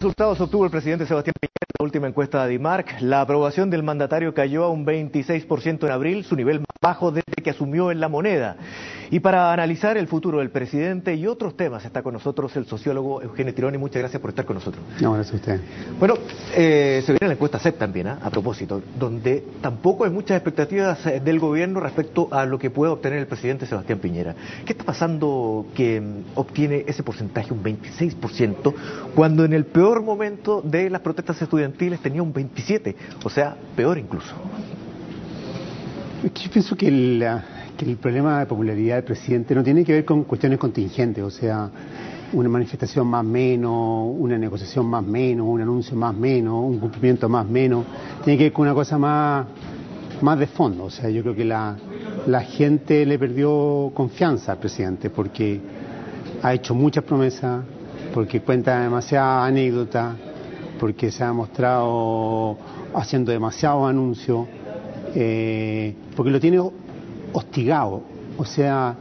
resultados obtuvo el presidente Sebastián Piñera en la última encuesta de Adimark. La aprobación del mandatario cayó a un 26% en abril, su nivel más bajo desde que asumió en La Moneda. Y para analizar el futuro del presidente y otros temas está con nosotros el sociólogo Eugenio Tironi. Muchas gracias por estar con nosotros. No, gracias a usted. Bueno, se viene la encuesta CEP también, a propósito, donde tampoco hay muchas expectativas del gobierno respecto a lo que pueda obtener el presidente Sebastián Piñera. ¿Qué está pasando que obtiene ese porcentaje, un 26%, cuando en el peor momento de las protestas estudiantiles tenía un 27%, o sea, peor incluso? Yo pienso que el problema de popularidad del presidente no tiene que ver con cuestiones contingentes, o sea, una manifestación más menos, una negociación más menos, un anuncio más menos, un cumplimiento más menos, tiene que ver con una cosa más de fondo. O sea, yo creo que la gente le perdió confianza al presidente porque ha hecho muchas promesas, porque cuenta demasiadas anécdotas, porque se ha mostrado haciendo demasiados anuncios, porque lo tiene hostigado, o sea...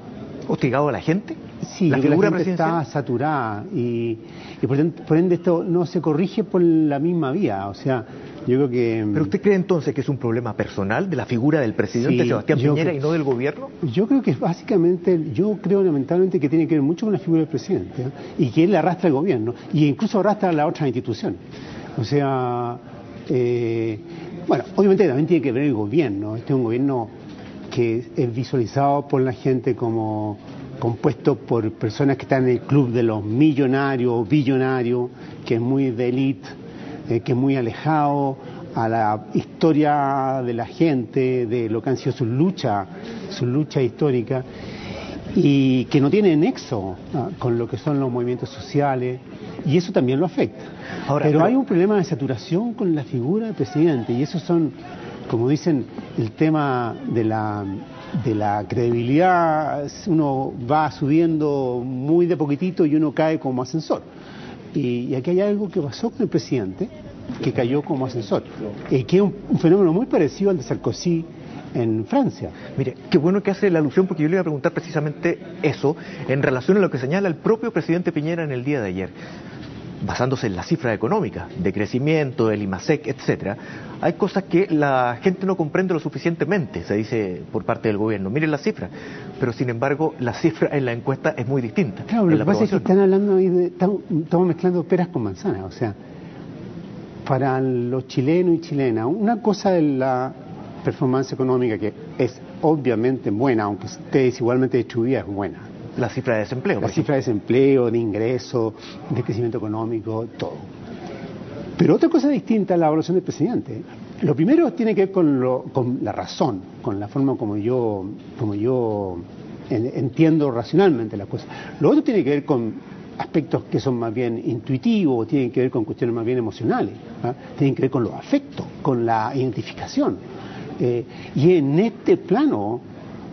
¿Hostigado a la gente? Sí, la gente está saturada y por ende esto no se corrige por la misma vía, o sea, yo creo que... ¿Pero usted cree entonces que es un problema personal de la figura del presidente Sebastián Piñera y no del gobierno? Yo creo que básicamente, yo creo lamentablemente que tiene que ver mucho con la figura del presidente, ¿eh? Y que él arrastra al gobierno, y incluso arrastra a las otras instituciones. O sea, bueno, obviamente también tiene que ver el gobierno. Este es un gobierno que es visualizado por la gente como compuesto por personas que están en el club de los millonarios, billonarios, que es muy de élite, que es muy alejado a la historia de la gente, de lo que han sido sus luchas históricas, y que no tiene nexo con lo que son los movimientos sociales, y eso también lo afecta. Pero hay un problema de saturación con la figura del presidente, y esos son, como dicen, el tema de la credibilidad. Uno va subiendo muy de poquitito y uno cae como ascensor. Y aquí hay algo que pasó con el presidente, que cayó como ascensor, que es un fenómeno muy parecido al de Sarkozy en Francia. Mire, qué bueno que hace la alusión, porque yo le iba a preguntar precisamente eso, en relación a lo que señala el propio presidente Piñera en el día de ayer. Basándose en las cifras económicas, de crecimiento, el IMASEC, etcétera, hay cosas que la gente no comprende lo suficientemente, se dice por parte del gobierno. Miren las cifras, pero sin embargo la cifra en la encuesta es muy distinta. Claro, lo que pasa es que están hablando ahí estamos mezclando peras con manzanas, o sea, para los chilenos y chilenas, una cosa de la performance económica que es obviamente buena, aunque esté desigualmente distribuida, es buena. La cifra de desempleo. La cifra de desempleo, de ingreso, de crecimiento económico, todo. Pero otra cosa distinta es la evaluación del presidente. Lo primero tiene que ver con la razón, con la forma como yo entiendo racionalmente las cosas. Lo otro tiene que ver con aspectos que son más bien intuitivos, tienen que ver con cuestiones más bien emocionales, ¿eh? Tienen que ver con los afectos, con la identificación. Y en este plano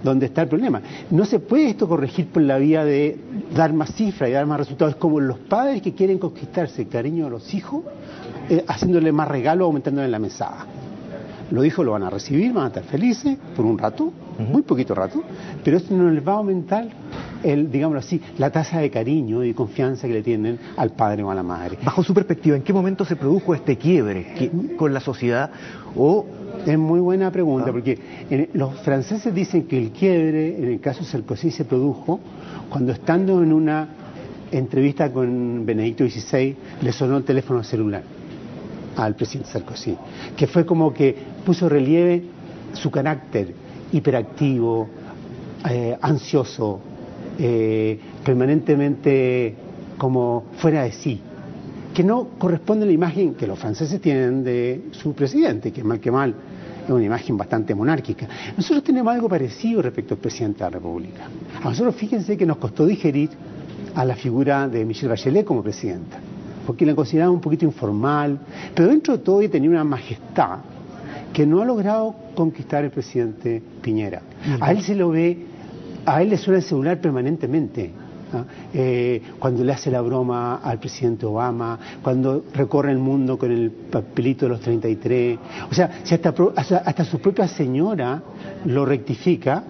donde está el problema. No se puede esto corregir por la vía de dar más cifras y dar más resultados. Es como los padres que quieren conquistarse el cariño de los hijos, haciéndole más regalos, aumentándole la mesada. Los hijos lo van a recibir, van a estar felices por un rato, muy poquito rato, pero esto no les va a aumentar, digámoslo así, la tasa de cariño y confianza que le tienen al padre o a la madre. Bajo su perspectiva, ¿en qué momento se produjo este quiebre con la sociedad? Es muy buena pregunta, porque los franceses dicen que el quiebre, en el caso de Sarkozy, se produjo cuando, estando en una entrevista con Benedicto XVI, le sonó el teléfono celular al presidente Sarkozy, que fue como que puso en relieve su carácter hiperactivo, ansioso, permanentemente como fuera de sí, que no corresponde a la imagen que los franceses tienen de su presidente, que mal que mal es una imagen bastante monárquica. Nosotros tenemos algo parecido respecto al presidente de la República. A nosotros, fíjense que nos costó digerir a la figura de Michelle Bachelet como presidenta, porque la consideramos un poquito informal, pero dentro de todo ella tenía una majestad que no ha logrado conquistar el presidente Piñera. A él se lo ve, a él le suena el celular permanentemente. Cuando le hace la broma al presidente Obama, cuando recorre el mundo con el papelito de los 33, o sea, si hasta su propia señora lo rectifica,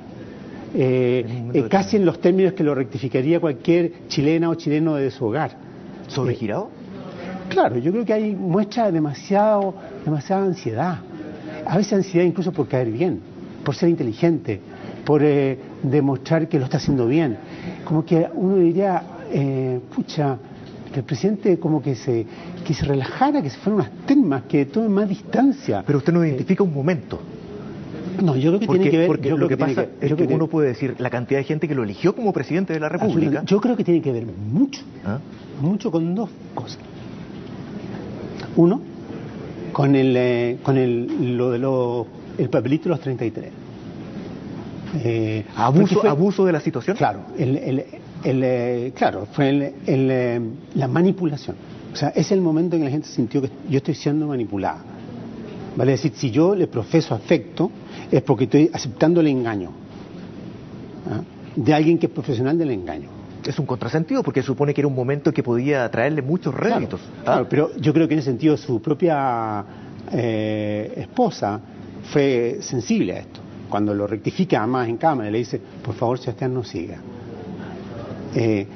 casi en los términos que lo rectificaría cualquier chilena o chileno de su hogar. ¿Sobregirado? Claro, yo creo que hay muestra demasiada ansiedad. A veces ansiedad incluso por caer bien, por ser inteligente, por demostrar que lo está haciendo bien. Como que uno diría, pucha, que el presidente como que se relajara, que se fueran unas termas, que tome más distancia. Pero usted no identifica un momento. No, yo creo que tiene que ver... Porque lo que pasa es que uno puede decir la cantidad de gente que lo eligió como presidente de la República. Yo creo que tiene que ver mucho con dos cosas. Uno, con el papelito de los 33. ¿Abuso de la situación? Claro, claro, fue la manipulación. O sea, es el momento en que la gente sintió que yo estoy siendo manipulada. Vale decir, si yo le profeso afecto, es porque estoy aceptando el engaño de alguien que es profesional del engaño. Es un contrasentido, porque supone que era un momento que podía traerle muchos réditos. Claro, pero yo creo que en ese sentido su propia esposa fue sensible a esto. Cuando lo rectifica además en cámara, le dice, por favor, Sebastián, no siga. Ese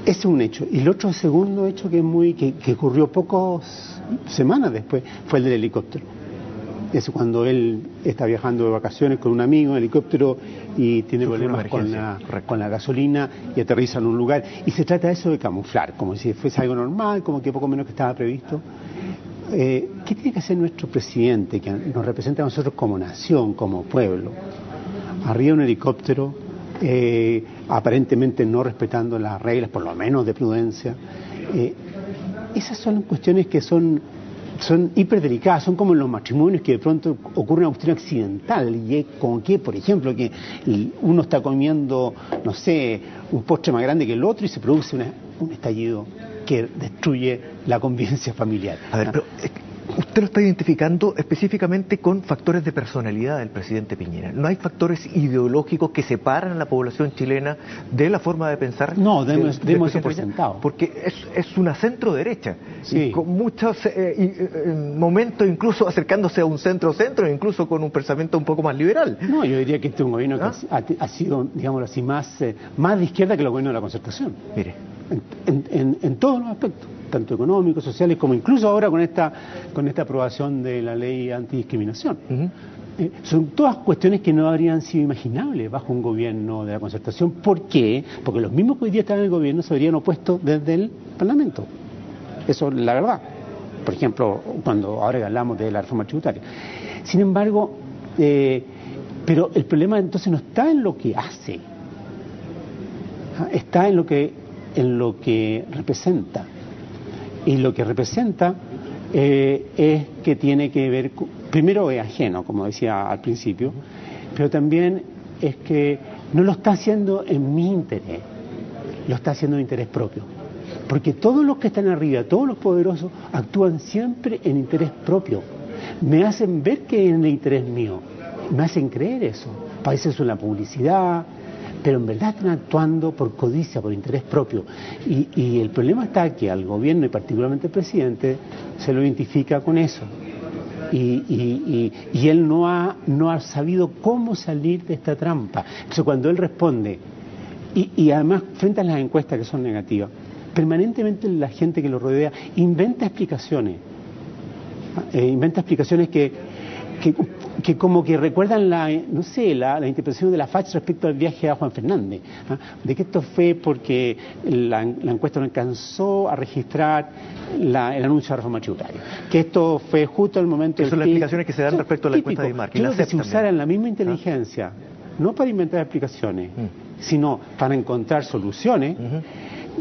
es un hecho. Y el otro segundo hecho que ocurrió pocas semanas después fue el del helicóptero. Es cuando él está viajando de vacaciones con un amigo en helicóptero y tiene problemas con la gasolina y aterriza en un lugar. Y se trata de eso de camuflar, como si fuese algo normal, como que poco menos que estaba previsto. ¿Qué tiene que hacer nuestro presidente, que nos representa a nosotros como nación, como pueblo? Arriba un helicóptero, aparentemente no respetando las reglas, por lo menos de prudencia. Esas son cuestiones que son hiperdelicadas, son como en los matrimonios que de pronto ocurre una cuestión accidental, y es como que, por ejemplo, que uno está comiendo, no sé, un postre más grande que el otro y se produce un estallido que destruye la convivencia familiar. A ver, pero usted lo está identificando específicamente con factores de personalidad del presidente Piñera. ¿No hay factores ideológicos que separan a la población chilena de la forma de pensar? No, demos eso por sentado. Porque es una centro-derecha, sí, y con muchos momentos incluso acercándose a un centro-centro, incluso con un pensamiento un poco más liberal. No, yo diría que este es un gobierno que ha sido, digámoslo así, más de izquierda que los gobiernos de la Concertación. Mire. En todos los aspectos, tanto económicos, sociales, como incluso ahora con esta aprobación de la ley antidiscriminación. Son todas cuestiones que no habrían sido imaginables bajo un gobierno de la Concertación. ¿Por qué? Porque los mismos que hoy día están en el gobierno se habrían opuesto desde el Parlamento. Eso es la verdad. Por ejemplo, cuando ahora hablamos de la reforma tributaria. Sin embargo, pero el problema entonces no está en lo que hace, está en lo que representa. Y lo que representa es que tiene que ver, primero es ajeno, como decía al principio, pero también es que no lo está haciendo en mi interés, lo está haciendo en interés propio. Porque todos los que están arriba, todos los poderosos, actúan siempre en interés propio. Me hacen ver que es en el interés mío, me hacen creer eso. Parece eso en la publicidad, pero en verdad están actuando por codicia, por interés propio. Y el problema está que al gobierno, y particularmente al presidente, se lo identifica con eso. Y él no ha sabido cómo salir de esta trampa. Entonces, cuando él responde, y además frente a las encuestas que son negativas, permanentemente la gente que lo rodea inventa explicaciones. Inventa explicaciones que como que recuerdan la interpretación de la FACH respecto al viaje a Juan Fernández, de que esto fue porque la encuesta no alcanzó a registrar el anuncio de la reforma tributaria, que esto fue justo el momento. Esas son las explicaciones que se dan respecto a la encuesta de Mark. Yo creo que si usaran la misma inteligencia, no para inventar explicaciones, sino para encontrar soluciones,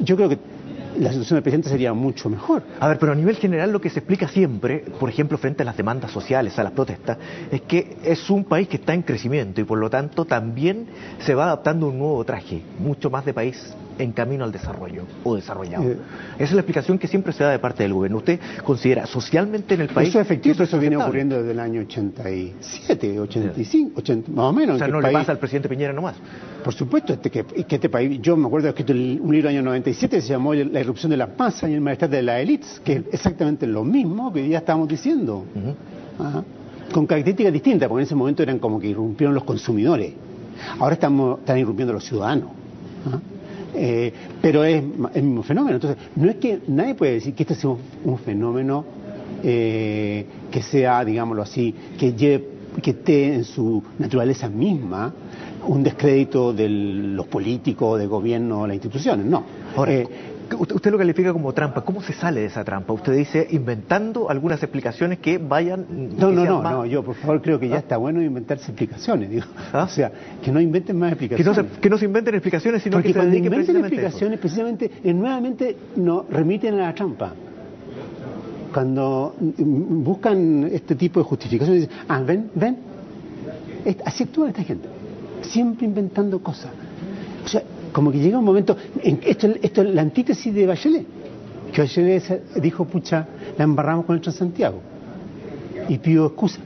yo creo que la situación del presidente sería mucho mejor. A ver, pero a nivel general lo que se explica siempre, por ejemplo, frente a las demandas sociales, a las protestas, es que es un país que está en crecimiento y por lo tanto también se va adaptando a un nuevo traje, mucho más de país en camino al desarrollo o desarrollado. Esa es la explicación que siempre se da de parte del gobierno. ¿Usted considera socialmente en el país? Eso es efectivo, eso viene ocurriendo desde el año 87, 85, 80, más o menos. O sea, no le pasa al presidente Piñera nomás. Por supuesto, que este país, yo me acuerdo de escrito un libro del año 97 que se llamó La irrupción de las masas y el malestar de las élites, que es exactamente lo mismo que hoy día estamos diciendo. Con características distintas, porque en ese momento eran como que irrumpieron los consumidores. Ahora están irrumpiendo los ciudadanos. pero es el mismo fenómeno. Entonces, no es que nadie puede decir que este sea un fenómeno que sea, digámoslo así, que esté en su naturaleza misma un descrédito de los políticos, del gobierno, de las instituciones. No. Ahora, usted lo califica como trampa. ¿Cómo se sale de esa trampa? Usted dice inventando algunas explicaciones que vayan... No, yo por favor creo que ya está bueno inventarse explicaciones, digo. O sea, que no inventen más explicaciones. Que no se inventen explicaciones, sino porque que se dediquen precisamente explicaciones, precisamente, nuevamente nos remiten a la trampa. Cuando buscan este tipo de justificaciones, dicen, ven, así actúa esta gente, siempre inventando cosas. O sea, como que llega un momento, esto es la antítesis de Bachelet, que Bachelet dijo, pucha, la embarramos con el Transantiago, y pido excusa,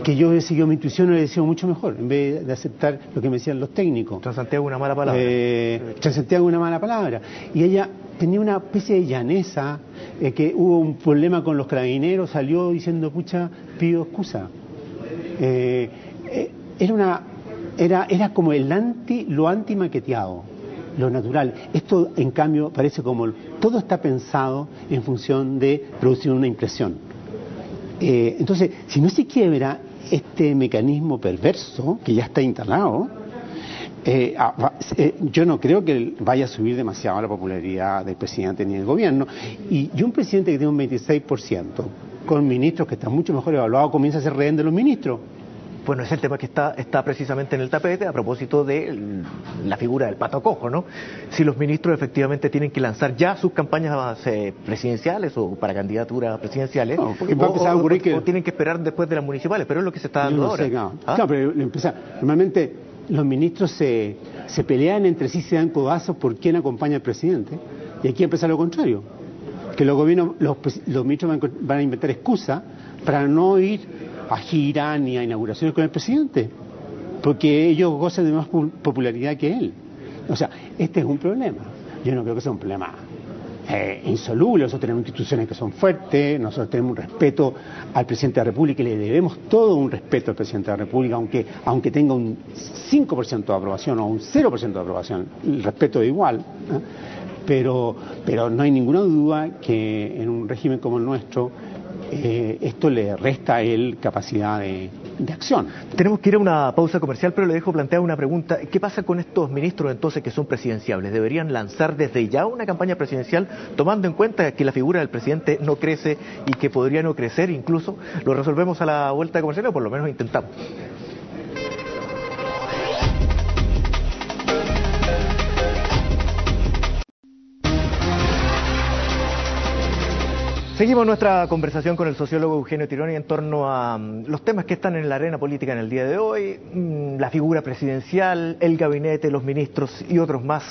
que yo he seguido mi intuición y le deseo mucho mejor, en vez de aceptar lo que me decían los técnicos. Transantiago es una mala palabra. Transantiago es una mala palabra. Y ella tenía una especie de llaneza, que hubo un problema con los carabineros, salió diciendo, pucha, pido excusa. Era como lo anti-maqueteado, lo natural. Esto, en cambio, parece como todo está pensado en función de producir una impresión. Entonces, si no se quiebra este mecanismo perverso que ya está instalado, yo no creo que vaya a subir demasiado la popularidad del presidente ni del gobierno. Y un presidente que tiene un 26%, con ministros que están mucho mejor evaluados, comienza a ser rehén de los ministros. Bueno, es el tema que está precisamente en el tapete a propósito de la figura del pato cojo, ¿no? Si los ministros efectivamente tienen que lanzar ya sus campañas presidenciales o para candidaturas presidenciales, no, porque va a empezar a ocurrir o tienen que esperar después de las municipales, pero es lo que se está dando ahora. Sé, claro, pero normalmente los ministros se pelean entre sí, se dan codazos por quién acompaña al presidente, y aquí empieza lo contrario, que los ministros van a inventar excusas para no ir a gira ni a inauguraciones con el presidente, porque ellos gozan de más popularidad que él. O sea, este es un problema. Yo no creo que sea un problema insoluble. Nosotros tenemos instituciones que son fuertes, nosotros tenemos un respeto al presidente de la República y le debemos todo un respeto al presidente de la República, aunque tenga un 5% de aprobación o un 0% de aprobación, el respeto es igual, ¿eh? Pero no hay ninguna duda que en un régimen como el nuestro esto le resta a él capacidad de acción. Tenemos que ir a una pausa comercial, pero le dejo plantear una pregunta. ¿Qué pasa con estos ministros entonces que son presidenciables? ¿Deberían lanzar desde ya una campaña presidencial tomando en cuenta que la figura del presidente no crece y que podría no crecer incluso? ¿Lo resolvemos a la vuelta comercial o por lo menos intentamos? Seguimos nuestra conversación con el sociólogo Eugenio Tironi en torno a los temas que están en la arena política en el día de hoy, la figura presidencial, el gabinete, los ministros y otros más.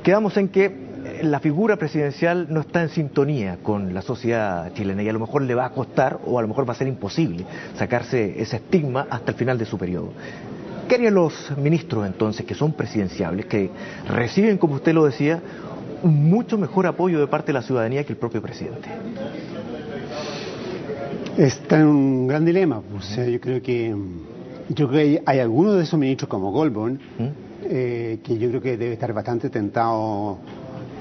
Quedamos en que la figura presidencial no está en sintonía con la sociedad chilena y a lo mejor le va a costar o a lo mejor va a ser imposible sacarse ese estigma hasta el final de su periodo. ¿Qué harían los ministros entonces que son presidenciables, que reciben, como usted lo decía, un mucho mejor apoyo de parte de la ciudadanía que el propio presidente? Está en un gran dilema. O sea, yo creo que hay algunos de esos ministros como Goldborn que yo creo que debe estar bastante tentado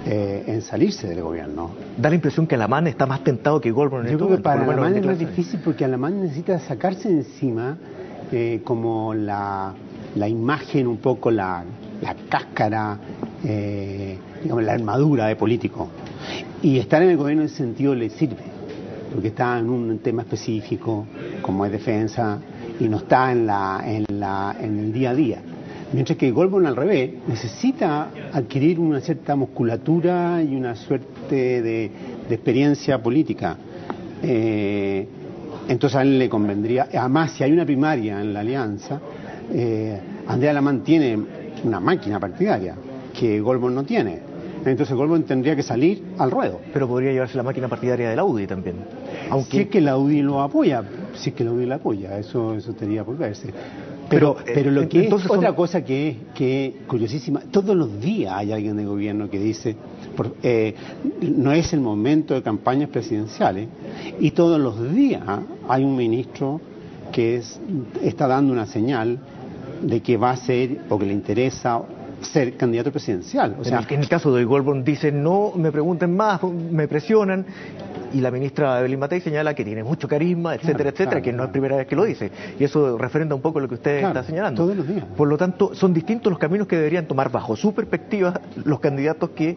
en salirse del gobierno. Da la impresión que Alamán está más tentado que Goldborn en yo este creo que momento. Para Alamán es más difícil porque Alamán necesita sacarse de encima como la imagen, un poco la cáscara, digamos, la armadura de político. Y estar en el gobierno en ese sentido le sirve, porque está en un tema específico, como es defensa, y no está en el día a día. Mientras que Goldborn, al revés, necesita adquirir una cierta musculatura y una suerte de experiencia política. Entonces a él le convendría, además si hay una primaria en la alianza, Andrea Alamán tiene una máquina partidaria que Goldborn no tiene. Entonces Goldborn tendría que salir al ruedo. Pero podría llevarse la máquina partidaria de la UDI también. Aunque... Si es que la UDI lo apoya, eso estaría por verse. Pero lo que es otra cosa que es curiosísima, todos los días hay alguien del gobierno que dice no es el momento de campañas presidenciales, y todos los días hay un ministro que está dando una señal de que va a ser o que le interesa ser candidato presidencial. O sea, en el caso de Goldborn dice, no me pregunten más, me presionan, y la ministra Evelyn Matei señala que tiene mucho carisma, etcétera, etcétera, que no es primera vez que lo dice, y eso refrenda un poco lo que usted está señalando. Todos los días. Por lo tanto, son distintos los caminos que deberían tomar bajo su perspectiva los candidatos que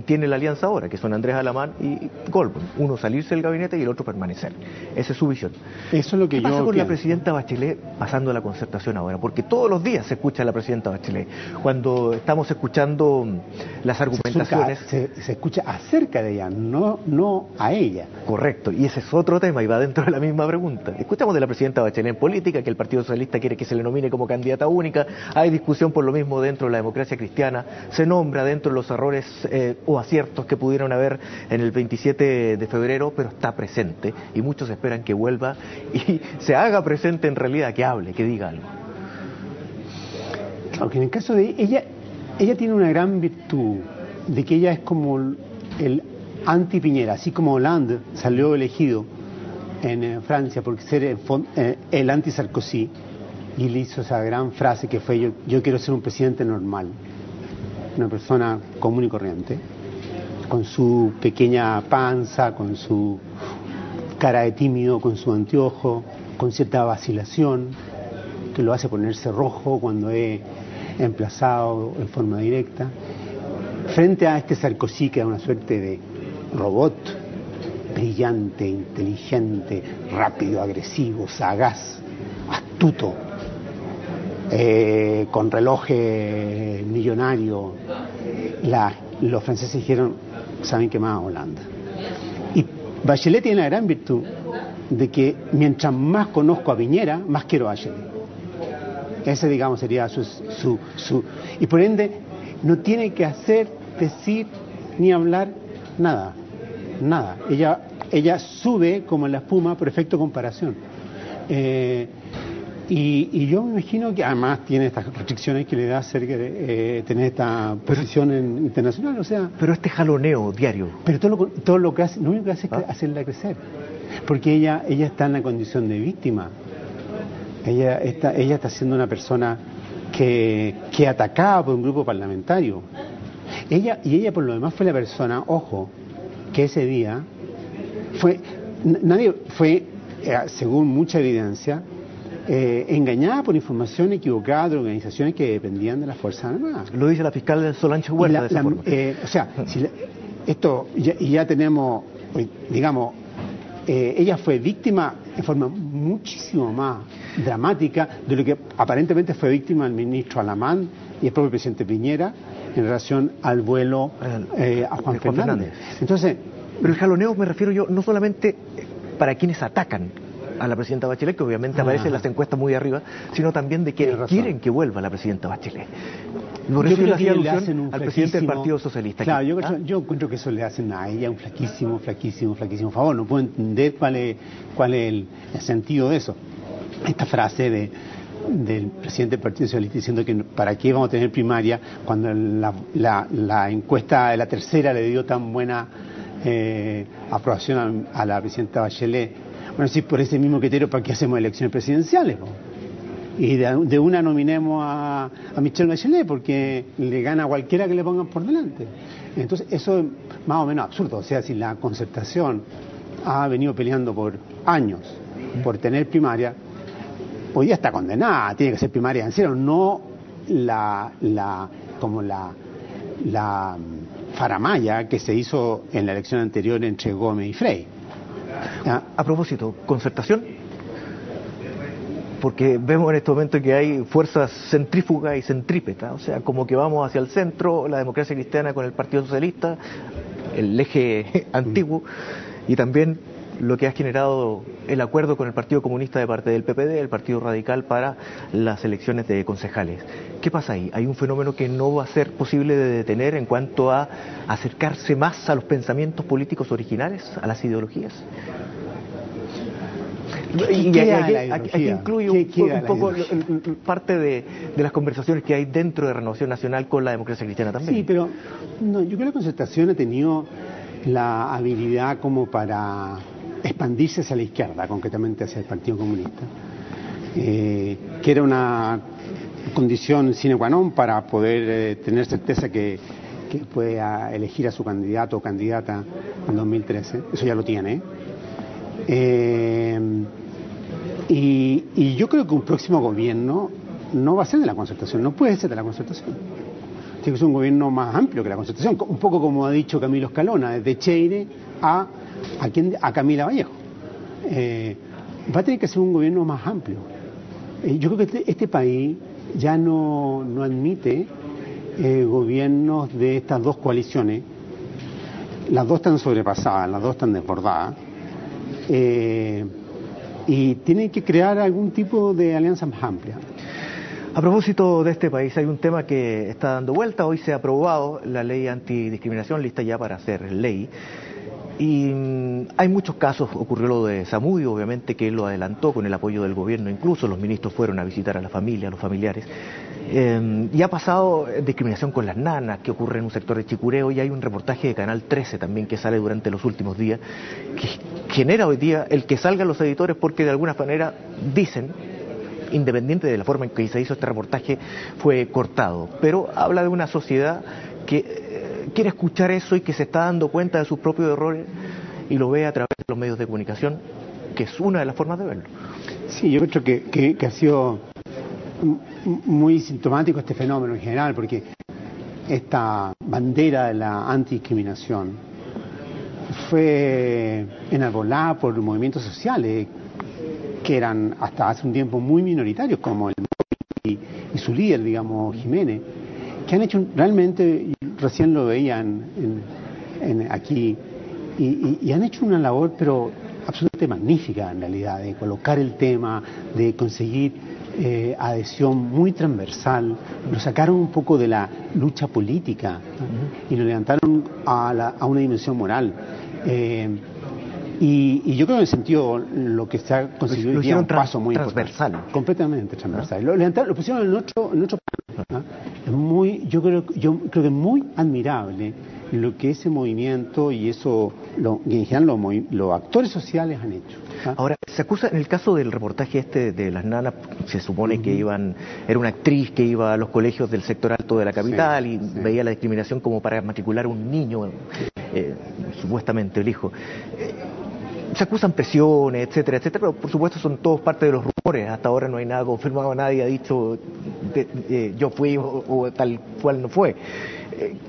tiene la alianza ahora, que son Andrés Alamán y Goldborn. Uno salirse del gabinete y el otro permanecer. Esa es su visión. Eso es lo que ¿Qué pasa con la pienso? presidenta Bachelet pasando a la concertación ahora? Porque todos los días se escucha a la presidenta Bachelet. Cuando estamos escuchando las argumentaciones... Se escucha acerca de ella, no a ella. Correcto, y ese es otro tema y va dentro de la misma pregunta. Escuchamos de la presidenta Bachelet en política, que el Partido Socialista quiere que se le nomine como candidata única, hay discusión por lo mismo dentro de la democracia cristiana, se nombra dentro de los errores o aciertos que pudieron haber en el 27 de febrero, pero está presente y muchos esperan que vuelva y se haga presente en realidad, que hable, que diga algo. Claro, que en el caso de ella tiene una gran virtud, de que ella es como el anti-Piñera, así como Hollande salió elegido en Francia por ser el anti-Sarkozy, y le hizo esa gran frase que fue yo quiero ser un presidente normal, una persona común y corriente, con su pequeña panza, con su cara de tímido, con su anteojo, con cierta vacilación que lo hace ponerse rojo cuando es emplazado en forma directa, frente a este Sarkozy, que era una suerte de robot, brillante, inteligente, rápido, agresivo, sagaz, astuto, con reloj millonario. Los franceses dijeron, ¿saben qué más? Holanda. Y Bachelet tiene la gran virtud de que mientras más conozco a Piñera, más quiero a Bachelet. Ese, digamos, sería su... Y por ende, no tiene que hacer, decir, ni hablar nada. Ella sube como la espuma por efecto comparación. Y yo me imagino que además tiene estas restricciones que le da acerca de tener esta posición internacional, o sea... Pero este jaloneo diario... Pero todo lo que hace, lo único que hace es hacerla crecer. Porque ella está en la condición de víctima. Ella está siendo una persona que atacada por un grupo parlamentario. Ella por lo demás fue la persona, ojo, que ese día nadie fue, según mucha evidencia, engañada por información equivocada de organizaciones que dependían de las Fuerzas Armadas. Lo dice la fiscal Solange Huerta de esa forma. O sea, esto ya tenemos, digamos, ella fue víctima en forma muchísimo más dramática de lo que aparentemente fue víctima el ministro Alamán y el propio presidente Piñera en relación al vuelo a Juan Fernández. Entonces, pero el jaloneo me refiero yo no solamente para quienes atacan a la presidenta Bachelet, que obviamente aparece en las encuestas muy arriba, sino también de quienes quieren que vuelva la presidenta Bachelet. Por eso le hacía alusión al presidente del Partido Socialista. Claro, yo encuentro que eso le hacen a ella un flaquísimo favor. No puedo entender cuál es el sentido de eso. Esta frase del presidente del Partido Socialista diciendo que para qué vamos a tener primaria cuando la encuesta de la tercera le dio tan buena aprobación a la presidenta Bachelet. Bueno, si por ese mismo criterio, ¿para qué hacemos elecciones presidenciales? Y de una nominemos a Michelle Bachelet porque le gana a cualquiera que le pongan por delante. Entonces eso es más o menos absurdo. O sea, si la Concertación ha venido peleando por años por tener primaria, hoy día está condenada, tiene que ser primaria en cero, no como la faramaya que se hizo en la elección anterior entre Gómez y Frey. A propósito, concertación, porque vemos en este momento que hay fuerzas centrífugas y centrípetas, o sea, como que vamos hacia el centro, la democracia cristiana con el Partido Socialista, el eje antiguo, y también lo que ha generado el acuerdo con el Partido Comunista de parte del PPD, el Partido Radical, para las elecciones de concejales. ¿Qué pasa ahí? Hay un fenómeno que no va a ser posible de detener en cuanto a acercarse más a los pensamientos políticos originales, a las ideologías. Y aquí incluye un poco parte de las conversaciones que hay dentro de Renovación Nacional con la democracia cristiana también. Sí, pero no, yo creo que la Concertación ha tenido la habilidad como para expandirse hacia la izquierda, concretamente hacia el Partido Comunista, que era una condición sine qua non para poder tener certeza que pueda elegir a su candidato o candidata en 2013. Eso ya lo tiene. Y yo creo que un próximo gobierno no va a ser de la concertación, no puede ser de la concertación. Tiene que ser un gobierno más amplio que la concertación, un poco como ha dicho Camilo Escalona, desde Cheire a Camila Vallejo. Va a tener que ser un gobierno más amplio. Yo creo que este país ya no admite gobiernos de estas dos coaliciones. Las dos están sobrepasadas, las dos están desbordadas. Y tienen que crear algún tipo de alianza más amplia. A propósito de este país, hay un tema que está dando vuelta. Hoy se ha aprobado la ley antidiscriminación, lista ya para ser ley. Y hay muchos casos, ocurrió lo de Zamudio, obviamente, que él lo adelantó con el apoyo del gobierno, incluso los ministros fueron a visitar a la familia, a los familiares. Y ha pasado discriminación con las nanas, que ocurre en un sector de Chicureo, y hay un reportaje de Canal 13 también que sale durante los últimos días, que genera hoy día el que salgan los editores porque de alguna manera dicen, independiente de la forma en que se hizo este reportaje, fue cortado, pero habla de una sociedad que quiere escuchar eso y que se está dando cuenta de sus propios errores y lo ve a través de los medios de comunicación, que es una de las formas de verlo. Sí, yo creo que ha sido muy sintomático este fenómeno en general, porque esta bandera de la antidiscriminación fue enarbolada por movimientos sociales que eran hasta hace un tiempo muy minoritarios, como el MOVI y su líder, digamos, Jiménez, que han hecho realmente, recién lo veían aquí, y han hecho una labor pero absolutamente magnífica en realidad, de colocar el tema, de conseguir adhesión muy transversal, lo sacaron un poco de la lucha política y lo levantaron a una dimensión moral. Y yo creo que en el sentido lo que se ha conseguido hoy día un paso muy transversal. Importante, completamente transversal. Lo pusieron en otro plano. Es muy, yo creo que es muy admirable lo que ese movimiento y eso, y en general los actores sociales han hecho. Ahora, se acusa en el caso del reportaje este de las nanas, se supone que era una actriz que iba a los colegios del sector alto de la capital y veía la discriminación como para matricular a un niño, supuestamente el hijo. Se acusan presiones, etcétera, etcétera, pero por supuesto son todos parte de los rumores. Hasta ahora no hay nada confirmado, nadie ha dicho yo fui o tal cual no fue.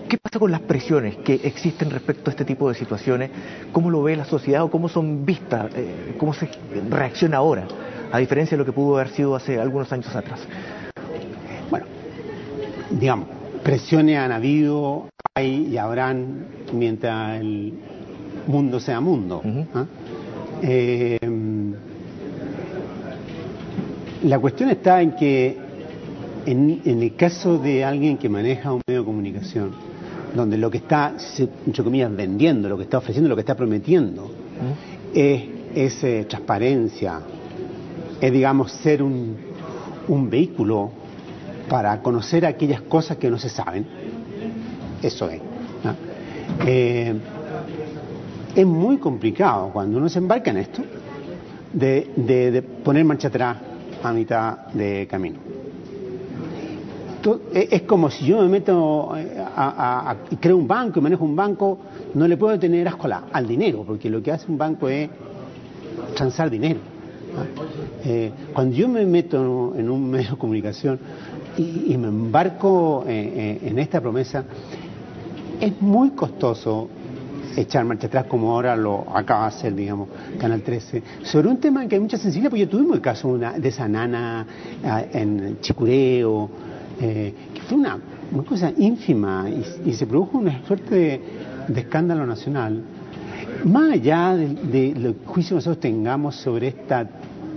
¿Qué pasa con las presiones que existen respecto a este tipo de situaciones? ¿Cómo lo ve la sociedad o cómo son vistas? ¿Cómo se reacciona ahora? A diferencia de lo que pudo haber sido hace algunos años atrás. Bueno, digamos, presiones han habido, hay y habrán mientras el mundo sea mundo. La cuestión está en que en el caso de alguien que maneja un medio de comunicación, donde lo que está, entre comillas, vendiendo, lo que está ofreciendo, lo que está prometiendo, es transparencia, es, digamos, ser un vehículo para conocer aquellas cosas que no se saben. Eso es. Es muy complicado cuando uno se embarca en esto de poner marcha atrás a mitad de camino. Es como si yo me meto y creo un banco y manejo un banco, no le puedo tener asco al dinero, porque lo que hace un banco es transar dinero. Cuando yo me meto en un medio de comunicación y me embarco en esta promesa, es muy costoso echar marcha atrás como ahora lo acaba de hacer, digamos, Canal 13, sobre un tema en que hay mucha sensibilidad, porque ya tuvimos el caso de esa nana en Chicureo, que fue una cosa ínfima y se produjo una suerte de escándalo nacional. Más allá de los juicios que nosotros tengamos sobre esta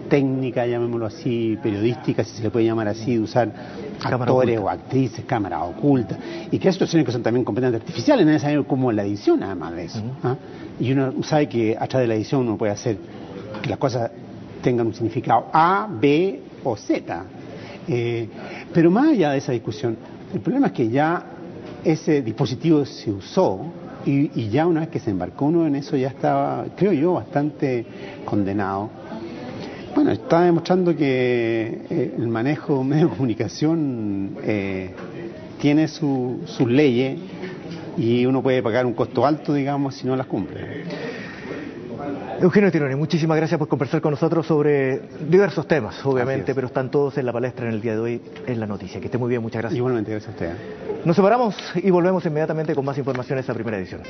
técnica, llamémoslo así, periodística, si se le puede llamar así, de usar actores o actrices, cámaras ocultas, y que hay situaciones que son también completamente artificiales, nadie sabe cómo la edición, además de eso. Y uno sabe que a través de la edición uno puede hacer que las cosas tengan un significado A, B o Z. Pero más allá de esa discusión, el problema es que ya ese dispositivo se usó y ya una vez que se embarcó uno en eso ya estaba, creo yo, bastante condenado. Bueno, está demostrando que el manejo de medios de comunicación tiene sus leyes y uno puede pagar un costo alto, digamos, si no las cumple. Eugenio Tironi, muchísimas gracias por conversar con nosotros sobre diversos temas, obviamente, pero están todos en la palestra en el día de hoy en La Noticia. Que esté muy bien, muchas gracias. Igualmente, gracias a usted. Nos separamos y volvemos inmediatamente con más información en esta primera edición.